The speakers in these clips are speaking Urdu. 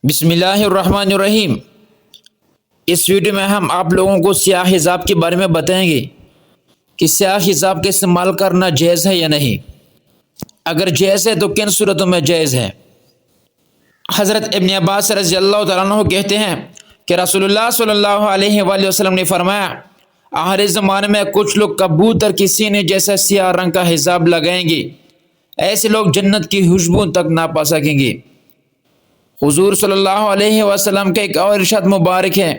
بسم اللہ الرحمن الرحیم۔ اس ویڈیو میں ہم آپ لوگوں کو سیاہ حجاب کے بارے میں بتائیں گے کہ سیاہ حجاب کا استعمال کرنا جائز ہے یا نہیں۔ اگر جائز ہے تو کن صورتوں میں جائز ہے۔ حضرت ابن عباس رضی اللہ تعالیٰ عنہ کہتے ہیں کہ رسول اللہ صلی اللہ علیہ وآلہ وسلم نے فرمایا، آخری زمانے میں کچھ لوگ کبوتر کی سینے جیسا سیاہ رنگ کا حجاب لگائیں گے، ایسے لوگ جنت کی خوشبو تک نہ پا سکیں گے۔ حضور صلی اللہ علیہ وسلم کا ایک اور ارشاد مبارک ہے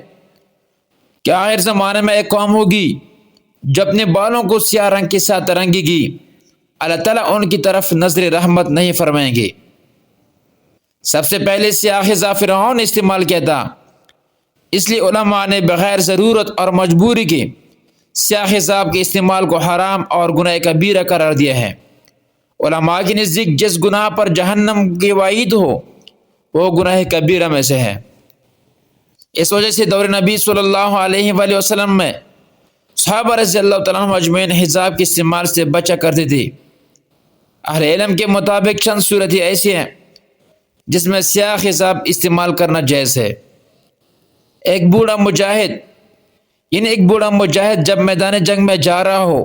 کہ آخر زمانے میں ایک قوم ہوگی جو اپنے بالوں کو سیاہ رنگ کے ساتھ رنگے گی، اللہ تعالیٰ ان کی طرف نظر رحمت نہیں فرمائیں گے۔ سب سے پہلے سیاہ حجاب فرعون نے استعمال کیا تھا، اس لیے علماء نے بغیر ضرورت اور مجبوری کے سیاہ حجاب کے استعمال کو حرام اور گناہ کبیرہ قرار دیا ہے۔ علماء کے نزدیک جس گناہ پر جہنم کی وعید ہو وہ گناہ کبیرہ میں سے ہے۔ اس وجہ سے دور نبی صلی اللہ علیہ وآلہ وسلم میں صحابہ رضی اللہ تعالیٰ عنہ اجمعین حجاب کے استعمال سے بچا کرتے تھے۔ اہل علم کے مطابق چند صورتیں ایسی ہیں جس میں سیاہ حجاب استعمال کرنا جائز ہے۔ ایک بوڑھا مجاہد جب میدان جنگ میں جا رہا ہو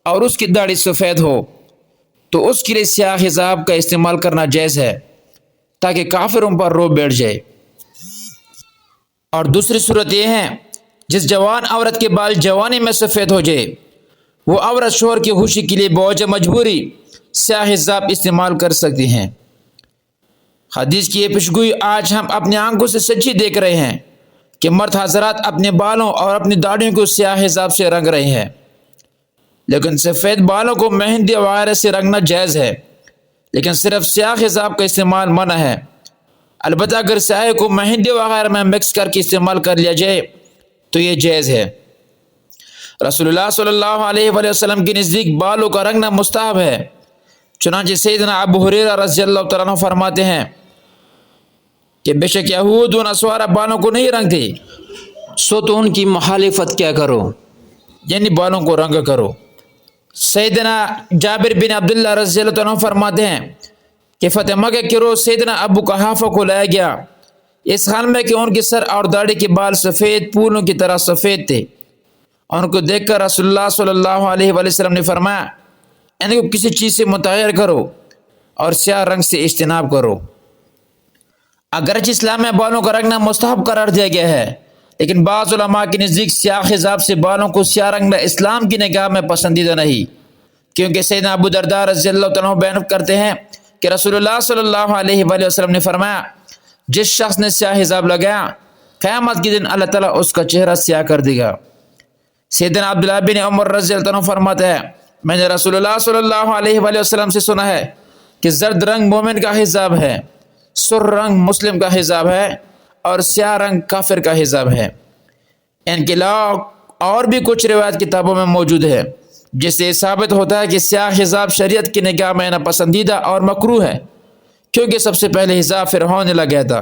اور اس کی داڑھی سفید ہو تو اس کے لیے سیاہ حجاب کا استعمال کرنا جائز ہے تاکہ کافروں پر رعب بیٹھ جائے۔ اور دوسری صورت یہ ہے جس جوان عورت کے بال جوانی میں سفید ہو جائے، وہ عورت شوہر کی خوشی کے لیے بوجھ مجبوری سیاہ حجاب استعمال کر سکتی ہیں۔ حدیث کی یہ پیشگوئی آج ہم اپنی آنکھوں سے سچی دیکھ رہے ہیں کہ مرد حضرات اپنے بالوں اور اپنی داڑھیوں کو سیاہ حجاب سے رنگ رہے ہیں، لیکن سفید بالوں کو مہندی وغیرہ سے رنگنا جائز ہے، لیکن صرف سیاہ حجاب کا استعمال منع ہے۔ البتہ اگر سیاہ کو مہندی وغیرہ میں مکس کر کے استعمال کر لیا جائے تو یہ جائز ہے۔ رسول اللہ صلی اللہ علیہ وآلہ وسلم کے نزدیک بالوں کا رنگنا مستحب ہے، چنانچہ سیدنا ابو ہریرہ رضی اللہ تعالیٰ عنہ فرماتے ہیں کہ بے شک یہود و نصارہ بالوں کو نہیں رنگتے، سو تو ان کی مخالفت کیا کرو، یعنی بالوں کو رنگ کرو۔ سیدنا جابر بن عبداللہ رضی اللہ عنہ فرماتے ہیں کہ فتح مکہ کے روز سیدنا ابو قحافہ کو لایا گیا، اس حال میں کہ ان کے سر اور داڑھی کے بال سفید پھولوں کی طرح سفید تھے۔ ان کو دیکھ کر رسول اللہ صلی اللہ علیہ وآلہ وسلم نے فرمایا، ان کو کسی چیز سے متغیر کرو اور سیاہ رنگ سے اجتناب کرو۔ اگرچہ اسلام میں بالوں کا رنگنا مستحب قرار دیا گیا ہے، لیکن بعض علماء کے نزدیک سیاہ حجاب سے بالوں کو سیاہ رنگنا اسلام کی نگاہ میں پسندیدہ نہیں، کیونکہ سیدنا ابو درداء رضی اللہ تعالیٰ عنہ بیان کرتے ہیں کہ رسول اللہ صلی اللہ علیہ وآلہ وسلم نے فرمایا، جس شخص نے سیاہ حجاب لگایا قیامت کے دن اللہ تعالیٰ اس کا چہرہ سیاہ کر دے گا۔ سیدنا عبداللہ بن عمر رضی اللہ عنہ فرماتے ہیں، میں نے رسول اللہ صلی اللہ علیہ وآلہ وسلم سے سنا ہے کہ زرد رنگ مومن کا حجاب ہے، سر رنگ مسلم کا حجاب ہے اور سیاہ رنگ کافر کا حجاب ہے۔ ان کے علاوہ اور بھی کچھ روایت کتابوں میں موجود ہے جس سے ثابت ہوتا ہے کہ سیاہ حجاب شریعت کی نگاہ میں ناپسندیدہ اور مکروہ ہے، کیونکہ سب سے پہلے حجاب فرعون نے لگایا تھا۔